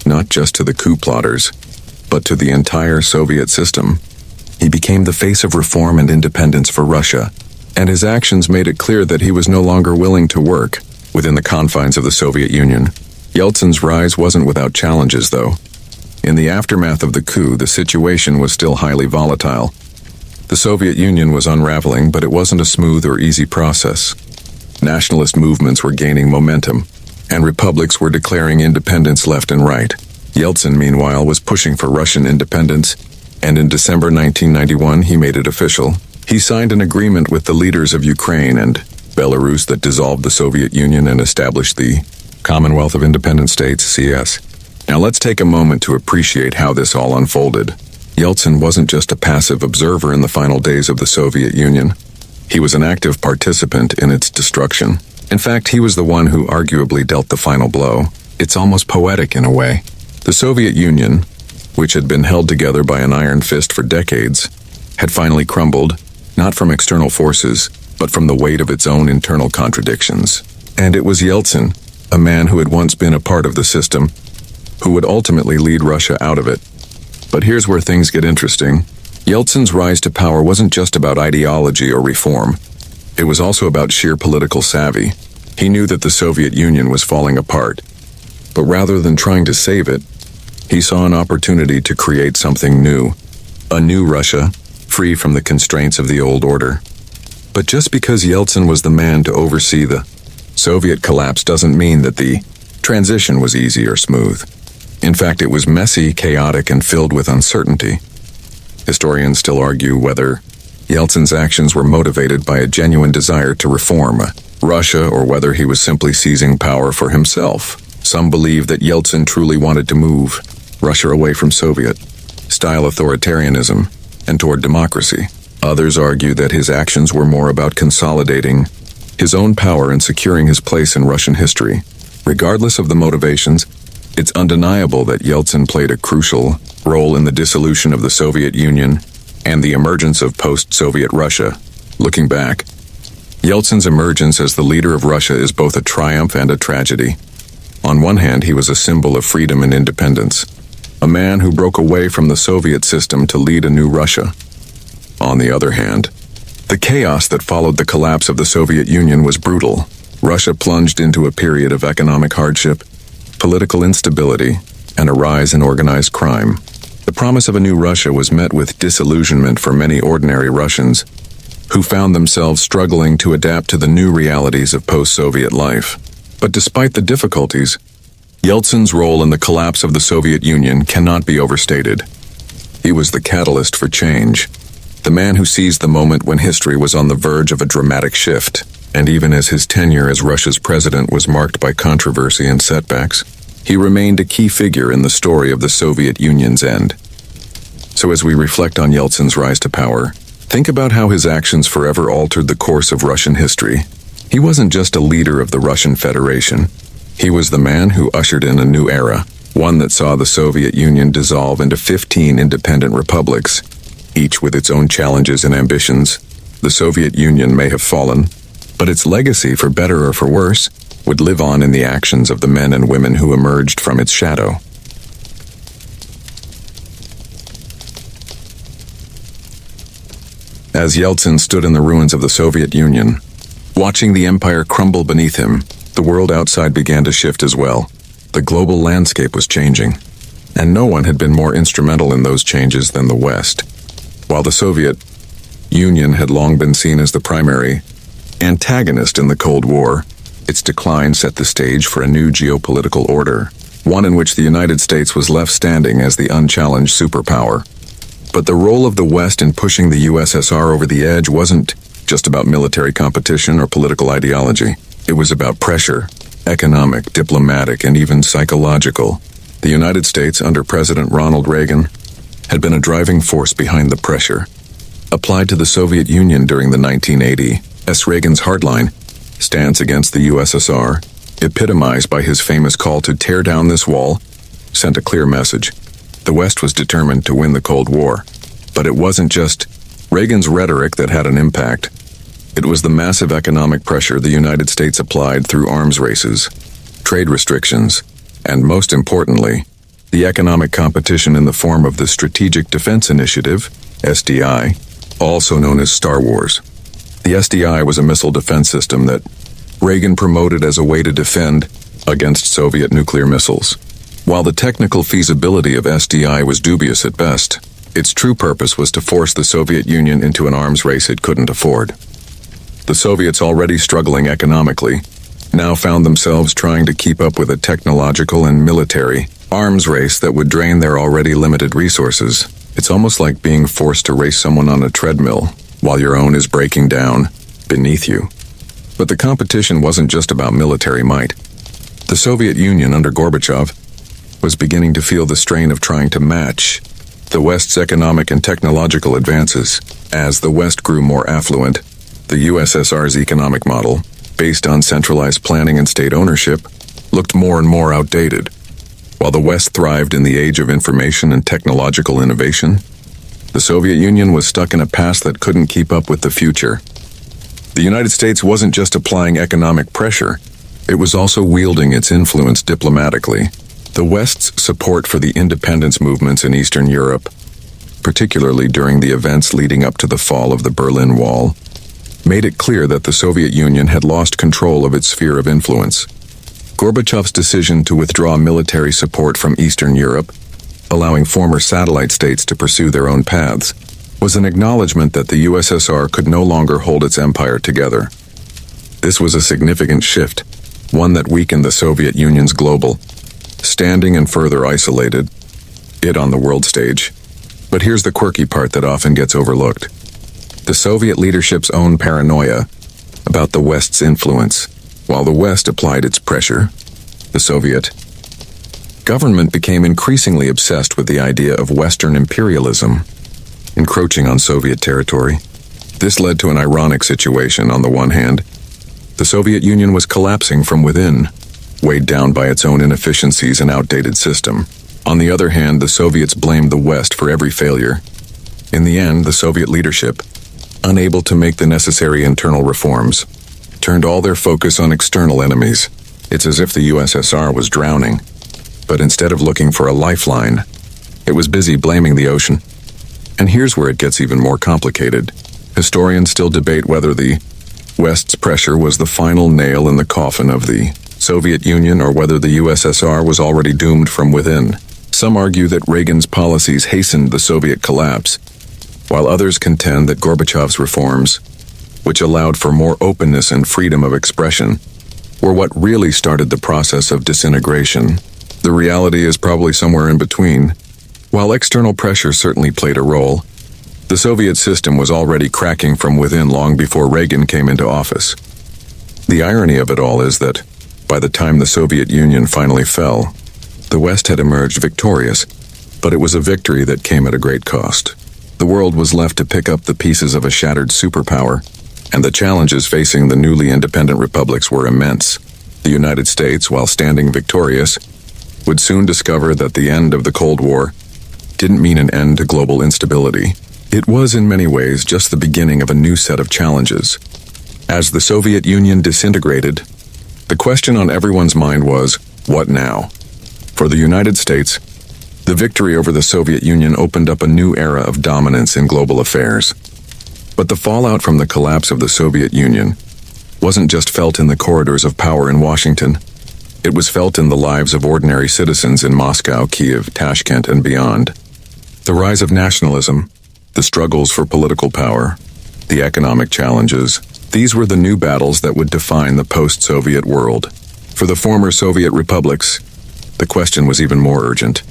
not just to the coup plotters, but to the entire Soviet system. He became the face of reform and independence for Russia, and his actions made it clear that he was no longer willing to work within the confines of the Soviet Union. Yeltsin's rise wasn't without challenges, though. In the aftermath of the coup, the situation was still highly volatile. The Soviet Union was unraveling, but it wasn't a smooth or easy process. Nationalist movements were gaining momentum, and republics were declaring independence left and right. Yeltsin, meanwhile, was pushing for Russian independence, and in December 1991 he made it official. He signed an agreement with the leaders of Ukraine and Belarus that dissolved the Soviet Union and established the Commonwealth of Independent States, CS. Now let's take a moment to appreciate how this all unfolded. Yeltsin wasn't just a passive observer in the final days of the Soviet Union. He was an active participant in its destruction. In fact, he was the one who arguably dealt the final blow. It's almost poetic in a way. The Soviet Union, which had been held together by an iron fist for decades, had finally crumbled, not from external forces, but from the weight of its own internal contradictions. And it was Yeltsin, a man who had once been a part of the system, who would ultimately lead Russia out of it. But here's where things get interesting. Yeltsin's rise to power wasn't just about ideology or reform. It was also about sheer political savvy. He knew that the Soviet Union was falling apart. But rather than trying to save it, he saw an opportunity to create something new. A new Russia, free from the constraints of the old order. But just because Yeltsin was the man to oversee the Soviet collapse doesn't mean that the transition was easy or smooth. In fact, it was messy, chaotic, and filled with uncertainty. Historians still argue whether Yeltsin's actions were motivated by a genuine desire to reform Russia or whether he was simply seizing power for himself. Some believe that Yeltsin truly wanted to move Russia away from Soviet-style authoritarianism and toward democracy. Others argue that his actions were more about consolidating his own power and securing his place in Russian history. Regardless of the motivations, it's undeniable that Yeltsin played a crucial role in the dissolution of the Soviet Union and the emergence of post-Soviet Russia. Looking back, Yeltsin's emergence as the leader of Russia is both a triumph and a tragedy. On one hand, he was a symbol of freedom and independence, a man who broke away from the Soviet system to lead a new Russia. On the other hand, the chaos that followed the collapse of the Soviet Union was brutal. Russia plunged into a period of economic hardship, political instability, and a rise in organized crime. The promise of a new Russia was met with disillusionment for many ordinary Russians who found themselves struggling to adapt to the new realities of post-Soviet life. But despite the difficulties, Yeltsin's role in the collapse of the Soviet Union cannot be overstated. He was the catalyst for change, the man who seized the moment when history was on the verge of a dramatic shift. And even as his tenure as Russia's president was marked by controversy and setbacks, he remained a key figure in the story of the Soviet Union's end. So as we reflect on Yeltsin's rise to power, think about how his actions forever altered the course of Russian history. He wasn't just a leader of the Russian Federation. He was the man who ushered in a new era, one that saw the Soviet Union dissolve into 15 independent republics, each with its own challenges and ambitions. The Soviet Union may have fallen, but its legacy, for better or for worse, would live on in the actions of the men and women who emerged from its shadow. As Yeltsin stood in the ruins of the Soviet Union, watching the empire crumble beneath him, the world outside began to shift as well. The global landscape was changing, and no one had been more instrumental in those changes than the West. While the Soviet Union had long been seen as the primary antagonist in the Cold War, its decline set the stage for a new geopolitical order, one in which the United States was left standing as the unchallenged superpower. But the role of the West in pushing the USSR over the edge wasn't just about military competition or political ideology. It was about pressure, economic, diplomatic, and even psychological. The United States, under President Ronald Reagan, had been a driving force behind the pressure applied to the Soviet Union during the 1980s. Reagan's hardline stance against the USSR, epitomized by his famous call to tear down this wall, sent a clear message. The West was determined to win the Cold War. But it wasn't just Reagan's rhetoric that had an impact. It was the massive economic pressure the United States applied through arms races, trade restrictions, and most importantly, the economic competition in the form of the Strategic Defense Initiative, SDI, also known as Star Wars. The SDI was a missile defense system that Reagan promoted as a way to defend against Soviet nuclear missiles. While the technical feasibility of SDI was dubious at best, Its true purpose was to force the Soviet Union into an arms race it couldn't afford. The Soviets, already struggling economically, now found themselves trying to keep up with a technological and military arms race that would drain their already limited resources. It's almost like being forced to race someone on a treadmill while your own is breaking down beneath you. But the competition wasn't just about military might. The Soviet Union under Gorbachev was beginning to feel the strain of trying to match the West's economic and technological advances. As the West grew more affluent, the USSR's economic model, based on centralized planning and state ownership, looked more and more outdated. While the West thrived in the age of information and technological innovation, the Soviet Union was stuck in a past that couldn't keep up with the future. The United States wasn't just applying economic pressure, it was also wielding its influence diplomatically. The West's support for the independence movements in Eastern Europe, particularly during the events leading up to the fall of the Berlin Wall, made it clear that the Soviet Union had lost control of its sphere of influence. Gorbachev's decision to withdraw military support from Eastern Europe, allowing former satellite states to pursue their own paths, was an acknowledgement that the USSR could no longer hold its empire together. This was a significant shift, one that weakened the Soviet Union's global standing and further isolated it on the world stage. But here's the quirky part that often gets overlooked. The Soviet leadership's own paranoia about the West's influence. While the West applied its pressure, the Soviet government became increasingly obsessed with the idea of Western imperialism encroaching on Soviet territory. This led to an ironic situation. On the one hand, the Soviet Union was collapsing from within, weighed down by its own inefficiencies and outdated system. On the other hand, the Soviets blamed the West for every failure. In the end, the Soviet leadership, unable to make the necessary internal reforms, turned all their focus on external enemies. It's as if the USSR was drowning, but instead of looking for a lifeline, it was busy blaming the ocean. And here's where it gets even more complicated. Historians still debate whether the West's pressure was the final nail in the coffin of the Soviet Union or whether the USSR was already doomed from within. Some argue that Reagan's policies hastened the Soviet collapse, while others contend that Gorbachev's reforms, which allowed for more openness and freedom of expression, were what really started the process of disintegration. The reality is probably somewhere in between. While external pressure certainly played a role, the Soviet system was already cracking from within long before Reagan came into office. The irony of it all is that, by the time the Soviet Union finally fell, the West had emerged victorious, but it was a victory that came at a great cost. The world was left to pick up the pieces of a shattered superpower, and the challenges facing the newly independent republics were immense. The United States, while standing victorious, would soon discover that the end of the Cold War didn't mean an end to global instability. It was in many ways just the beginning of a new set of challenges. As the Soviet Union disintegrated, the question on everyone's mind was, what now? For the United States, the victory over the Soviet Union opened up a new era of dominance in global affairs. But the fallout from the collapse of the Soviet Union wasn't just felt in the corridors of power in Washington. It was felt in the lives of ordinary citizens in Moscow, Kiev, Tashkent, and beyond. The rise of nationalism, the struggles for political power, the economic challenges, these were the new battles that would define the post-Soviet world. For the former Soviet republics, the question was even more urgent.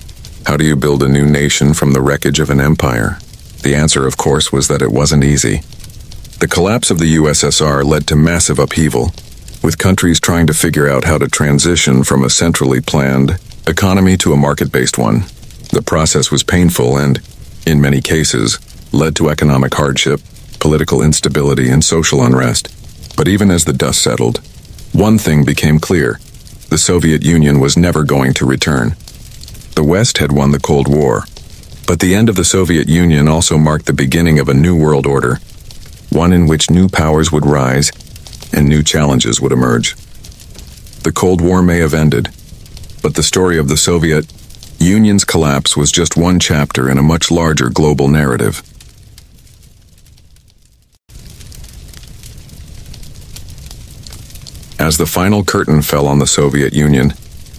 How do you build a new nation from the wreckage of an empire? The answer, of course, was that it wasn't easy. The collapse of the USSR led to massive upheaval, with countries trying to figure out how to transition from a centrally planned economy to a market-based one. The process was painful and, in many cases, led to economic hardship, political instability, and social unrest. But even as the dust settled, one thing became clear: the Soviet Union was never going to return. The West had won the Cold War, but the end of the Soviet Union also marked the beginning of a new world order, one in which new powers would rise and new challenges would emerge. The Cold War may have ended, but the story of the Soviet Union's collapse was just one chapter in a much larger global narrative. As the final curtain fell on the Soviet Union,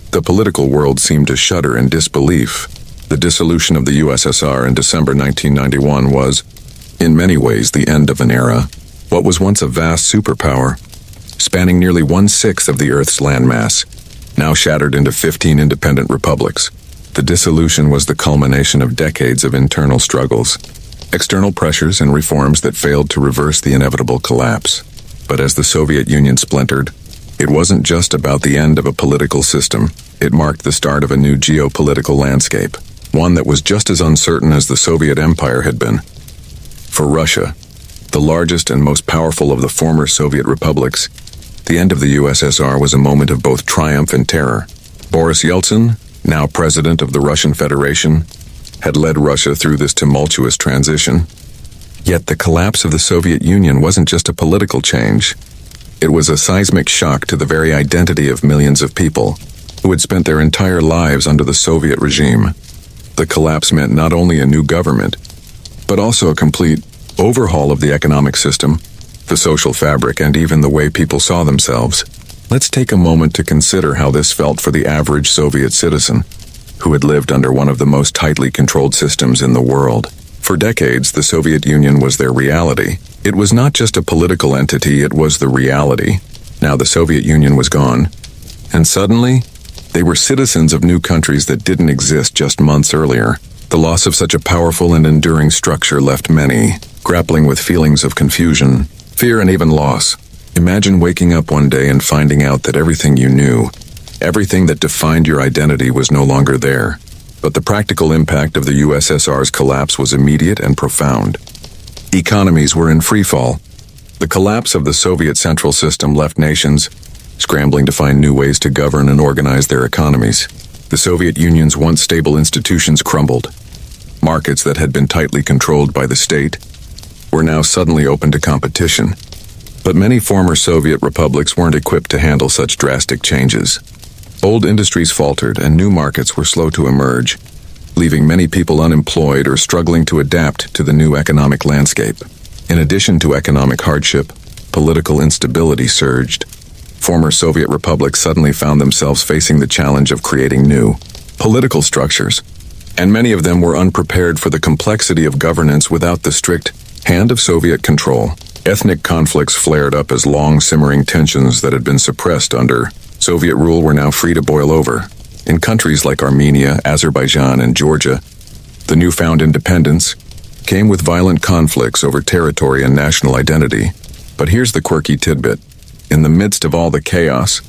the political world seemed to shudder in disbelief. The dissolution of the USSR in December 1991 was, in many ways, the end of an era. What was once a vast superpower, spanning nearly 1/6 of the Earth's landmass, now shattered into 15 independent republics. The dissolution was the culmination of decades of internal struggles, external pressures and reforms that failed to reverse the inevitable collapse. But as the Soviet Union splintered, it wasn't just about the end of a political system. It marked the start of a new geopolitical landscape, one that was just as uncertain as the Soviet Empire had been. For Russia, the largest and most powerful of the former Soviet republics, the end of the USSR was a moment of both triumph and terror. Boris Yeltsin, now president of the Russian Federation, had led Russia through this tumultuous transition. Yet the collapse of the Soviet Union wasn't just a political change. It was a seismic shock to the very identity of millions of people who had spent their entire lives under the Soviet regime. The collapse meant not only a new government, but also a complete overhaul of the economic system, the social fabric, and even the way people saw themselves. Let's take a moment to consider how this felt for the average Soviet citizen, who had lived under one of the most tightly controlled systems in the world. For decades, the Soviet Union was their reality. It was not just a political entity, it was the reality. Now the Soviet Union was gone, and suddenly, they were citizens of new countries that didn't exist just months earlier. The loss of such a powerful and enduring structure left many grappling with feelings of confusion, fear, and even loss. Imagine waking up one day and finding out that everything you knew, everything that defined your identity, was no longer there. But the practical impact of the USSR's collapse was immediate and profound. Economies were in freefall. The collapse of the Soviet central system left nations scrambling to find new ways to govern and organize their economies. The Soviet Union's once stable institutions crumbled. Markets that had been tightly controlled by the state were now suddenly open to competition. But many former Soviet republics weren't equipped to handle such drastic changes. Old industries faltered and new markets were slow to emerge, leaving many people unemployed or struggling to adapt to the new economic landscape. In addition to economic hardship, political instability surged. Former Soviet republics suddenly found themselves facing the challenge of creating new political structures, and many of them were unprepared for the complexity of governance without the strict hand of Soviet control. Ethnic conflicts flared up as long-simmering tensions that had been suppressed under Soviet rule were now free to boil over. In countries like Armenia, Azerbaijan, and Georgia, the newfound independence came with violent conflicts over territory and national identity. But here's the quirky tidbit. In the midst of all the chaos,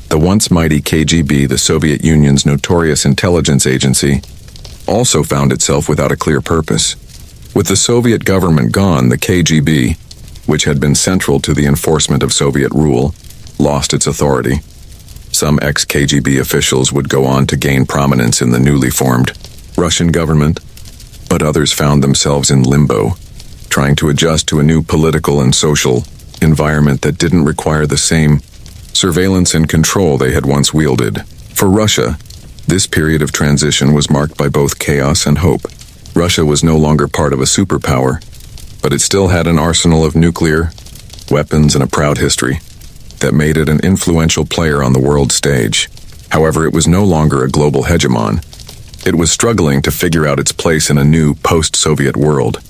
the once mighty KGB, the Soviet Union's notorious intelligence agency, also found itself without a clear purpose. With the Soviet government gone, the KGB, which had been central to the enforcement of Soviet rule, lost its authority. Some ex-KGB officials would go on to gain prominence in the newly formed Russian government, but others found themselves in limbo, trying to adjust to a new political and social environment that didn't require the same surveillance and control they had once wielded. For Russia, this period of transition was marked by both chaos and hope. Russia was no longer part of a superpower, but it still had an arsenal of nuclear weapons and a proud history that made it an influential player on the world stage. However, it was no longer a global hegemon. It was struggling to figure out its place in a new post-Soviet world.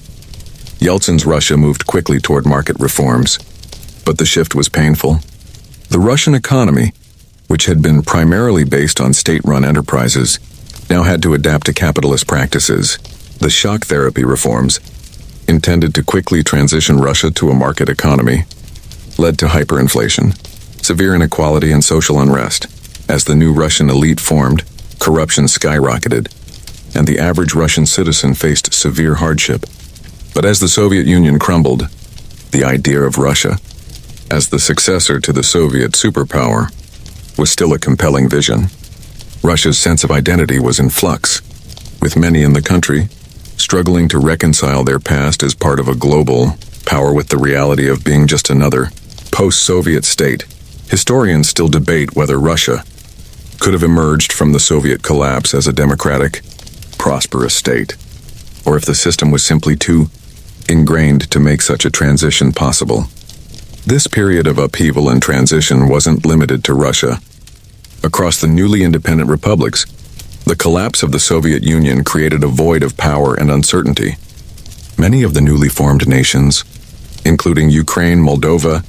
Yeltsin's Russia moved quickly toward market reforms, but the shift was painful. The Russian economy, which had been primarily based on state-run enterprises, now had to adapt to capitalist practices. The shock therapy reforms, intended to quickly transition Russia to a market economy, led to hyperinflation, severe inequality, and social unrest. As the new Russian elite formed, corruption skyrocketed, and the average Russian citizen faced severe hardship. But as the Soviet Union crumbled, the idea of Russia as the successor to the Soviet superpower was still a compelling vision. Russia's sense of identity was in flux, with many in the country struggling to reconcile their past as part of a global power with the reality of being just another post-Soviet state. Historians still debate whether Russia could have emerged from the Soviet collapse as a democratic, prosperous state, or if the system was simply too ingrained to make such a transition possible. This period of upheaval and transition wasn't limited to Russia. Across the newly independent republics, The collapse of the Soviet Union created a void of power and uncertainty. Many of the newly formed nations, including Ukraine, Moldova,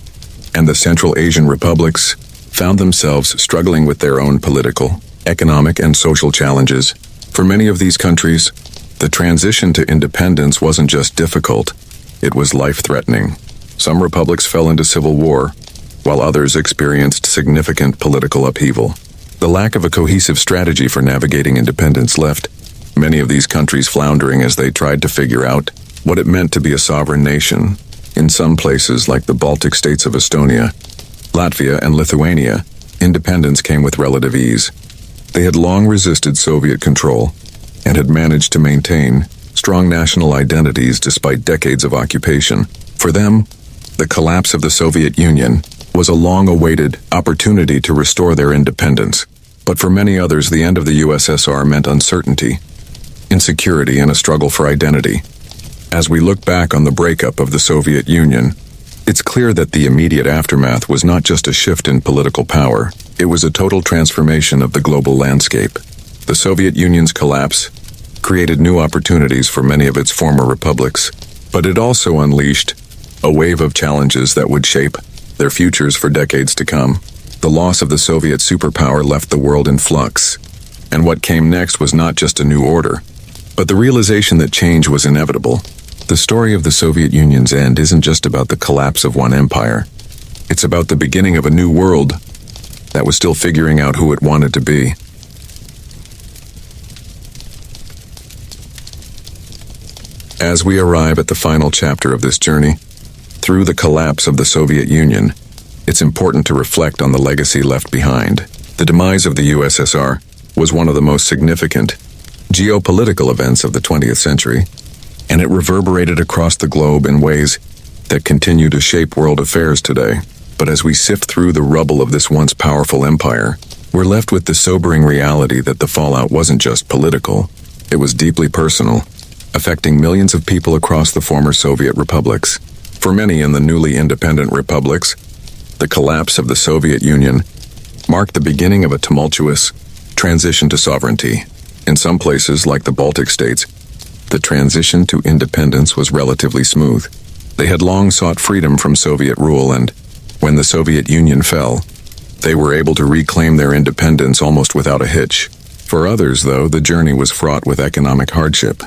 and the Central Asian republics, found themselves struggling with their own political, economic, and social challenges. For many of these countries, the transition to independence wasn't just difficult, it was life-threatening. Some republics fell into civil war, while others experienced significant political upheaval. The lack of a cohesive strategy for navigating independence left many of these countries floundering as they tried to figure out what it meant to be a sovereign nation. In some places, like the Baltic states of Estonia, Latvia, and Lithuania, independence came with relative ease. They had long resisted Soviet control and had managed to maintain strong national identities despite decades of occupation. For them, the collapse of the Soviet Union was a long-awaited opportunity to restore their independence. But for many others, the end of the USSR meant uncertainty, insecurity, and a struggle for identity. As we look back on the breakup of the Soviet Union, it's clear that the immediate aftermath was not just a shift in political power, it was a total transformation of the global landscape. The Soviet Union's collapse created new opportunities for many of its former republics, but it also unleashed a wave of challenges that would shape their futures for decades to come. The loss of the Soviet superpower left the world in flux, and what came next was not just a new order, but the realization that change was inevitable. The story of the Soviet Union's end isn't just about the collapse of one empire. It's about the beginning of a new world that was still figuring out who it wanted to be. As we arrive at the final chapter of this journey, through the collapse of the Soviet Union, it's important to reflect on the legacy left behind. The demise of the USSR was one of the most significant geopolitical events of the 20th century, and it reverberated across the globe in ways that continue to shape world affairs today. But as we sift through the rubble of this once powerful empire, we're left with the sobering reality that the fallout wasn't just political, it was deeply personal, affecting millions of people across the former Soviet republics. For many in the newly independent republics, the collapse of the Soviet Union marked the beginning of a tumultuous transition to sovereignty. In some places, like the Baltic states, the transition to independence was relatively smooth. They had long sought freedom from Soviet rule, and when the Soviet Union fell, they were able to reclaim their independence almost without a hitch. For others, though, the journey was fraught with economic hardship,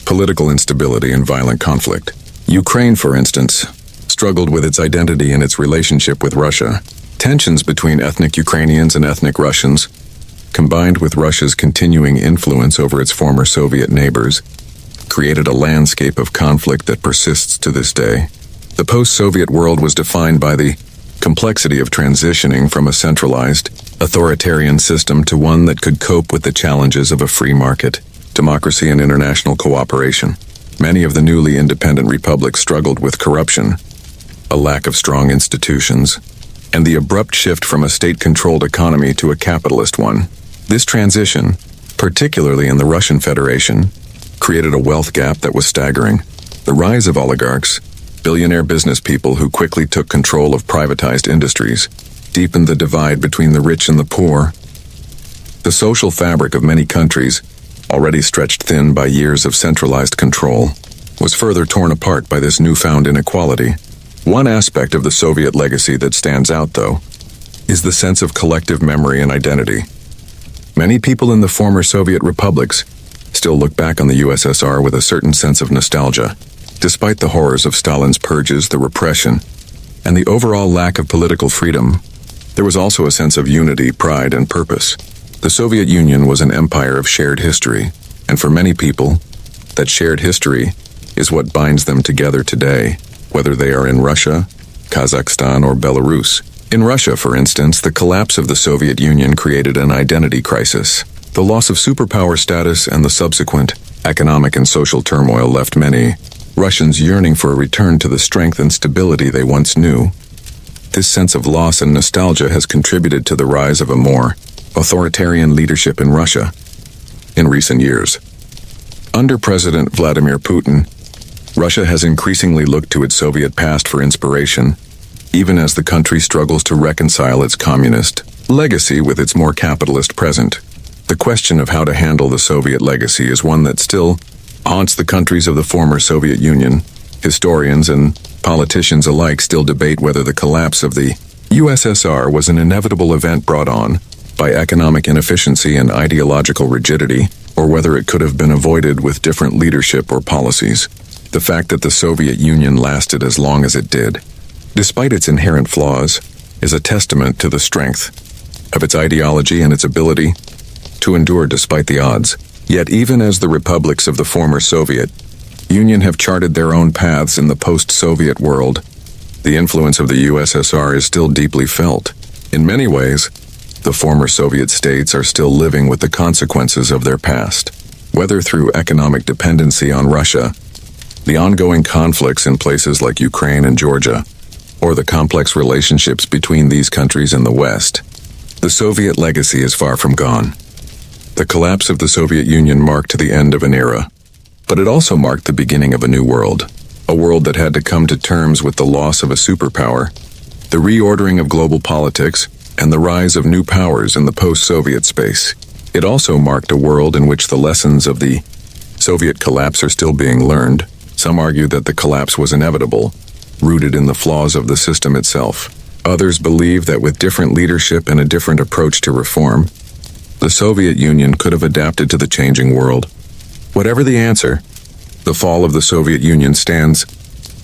political instability, and violent conflict. Ukraine, for instance, struggled with its identity and its relationship with Russia. Tensions between ethnic Ukrainians and ethnic Russians, combined with Russia's continuing influence over its former Soviet neighbors, created a landscape of conflict that persists to this day. The post-Soviet world was defined by the complexity of transitioning from a centralized, authoritarian system to one that could cope with the challenges of a free market, democracy, and international cooperation. Many of the newly independent republics struggled with corruption, a lack of strong institutions, and the abrupt shift from a state-controlled economy to a capitalist one. This transition, particularly in the Russian Federation, created a wealth gap that was staggering. The rise of oligarchs, billionaire business people who quickly took control of privatized industries, deepened the divide between the rich and the poor. The social fabric of many countries, already stretched thin by years of centralized control, was further torn apart by this newfound inequality. One aspect of the Soviet legacy that stands out, though, is the sense of collective memory and identity. Many people in the former Soviet republics still look back on the USSR with a certain sense of nostalgia. Despite the horrors of Stalin's purges, the repression, and the overall lack of political freedom, there was also a sense of unity, pride, and purpose. The Soviet Union was an empire of shared history, and for many people, that shared history is what binds them together today, whether they are in Russia, Kazakhstan, or Belarus. In Russia, for instance, the collapse of the Soviet Union created an identity crisis. The loss of superpower status and the subsequent economic and social turmoil left many Russians yearning for a return to the strength and stability they once knew. This sense of loss and nostalgia has contributed to the rise of a more authoritarian leadership in Russia in recent years. Under President Vladimir Putin, Russia has increasingly looked to its Soviet past for inspiration, even as the country struggles to reconcile its communist legacy with its more capitalist present. The question of how to handle the Soviet legacy is one that still haunts the countries of the former Soviet Union. Historians and politicians alike still debate whether the collapse of the USSR was an inevitable event brought on by economic inefficiency and ideological rigidity, or whether it could have been avoided with different leadership or policies. The fact that the Soviet Union lasted as long as it did, despite its inherent flaws, is a testament to the strength of its ideology and its ability to endure despite the odds. Yet even as the republics of the former Soviet Union have charted their own paths in the post-Soviet world, the influence of the USSR is still deeply felt. In many ways, the former Soviet states are still living with the consequences of their past, whether through economic dependency on Russia, the ongoing conflicts in places like Ukraine and Georgia, or the complex relationships between these countries and the West. The Soviet legacy is far from gone. The collapse of the Soviet Union marked the end of an era, but it also marked the beginning of a new world, a world that had to come to terms with the loss of a superpower, the reordering of global politics, and the rise of new powers in the post-Soviet space. It also marked a world in which the lessons of the Soviet collapse are still being learned. Some argue that the collapse was inevitable, rooted in the flaws of the system itself. Others believe that with different leadership and a different approach to reform, the Soviet Union could have adapted to the changing world. Whatever the answer, the fall of the Soviet Union stands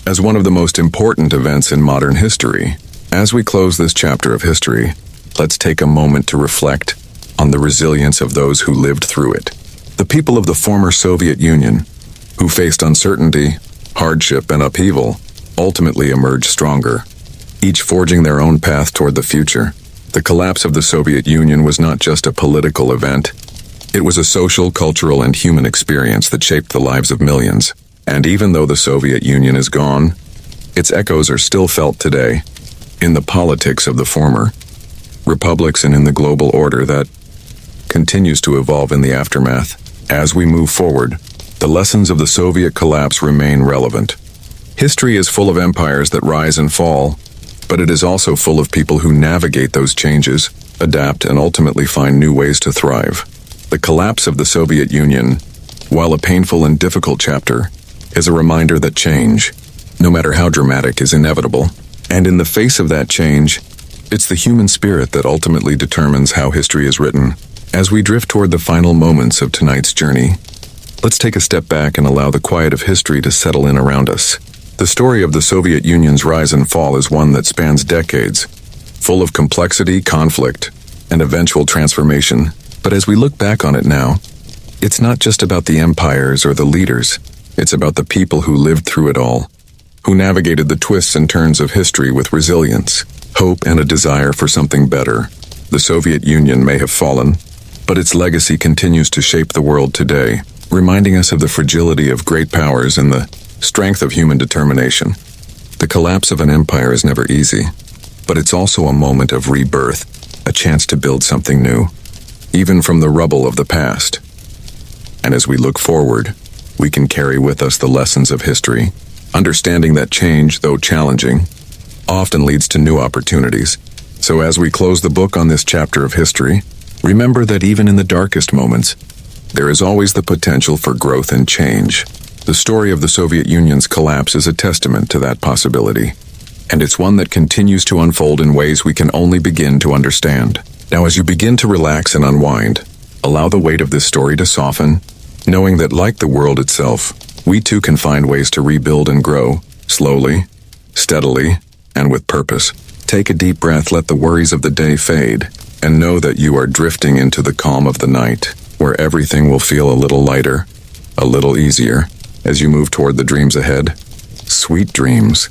as one of the most important events in modern history. As we close this chapter of history, let's take a moment to reflect on the resilience of those who lived through it. The people of the former Soviet Union, who faced uncertainty, hardship, and upheaval, ultimately emerged stronger, each forging their own path toward the future. The collapse of the Soviet Union was not just a political event. It was a social, cultural, and human experience that shaped the lives of millions. And even though the Soviet Union is gone, its echoes are still felt today, in the politics of the former republics and in the global order that continues to evolve in the aftermath. As we move forward, the lessons of the Soviet collapse remain relevant. History is full of empires that rise and fall, but it is also full of people who navigate those changes, adapt, and ultimately find new ways to thrive. The collapse of the Soviet Union, while a painful and difficult chapter, is a reminder that change, no matter how dramatic, is inevitable. And in the face of that change, it's the human spirit that ultimately determines how history is written. As we drift toward the final moments of tonight's journey, let's take a step back and allow the quiet of history to settle in around us. The story of the Soviet Union's rise and fall is one that spans decades, full of complexity, conflict, and eventual transformation. But as we look back on it now, it's not just about the empires or the leaders. It's about the people who lived through it all, who navigated the twists and turns of history with resilience, hope, and a desire for something better. The Soviet Union may have fallen, but its legacy continues to shape the world today, reminding us of the fragility of great powers and the strength of human determination. The collapse of an empire is never easy, but it's also a moment of rebirth, a chance to build something new, even from the rubble of the past. And as we look forward, we can carry with us the lessons of history, understanding that change, though challenging, often leads to new opportunities. So as we close the book on this chapter of history, remember that even in the darkest moments, there is always the potential for growth and change. The story of the Soviet Union's collapse is a testament to that possibility, and it's one that continues to unfold in ways we can only begin to understand. Now, as you begin to relax and unwind, allow the weight of this story to soften, knowing that, like the world itself, we too can find ways to rebuild and grow, slowly, steadily, and with purpose. Take a deep breath, let the worries of the day fade, and know that you are drifting into the calm of the night, where everything will feel a little lighter, a little easier, as you move toward the dreams ahead. Sweet dreams.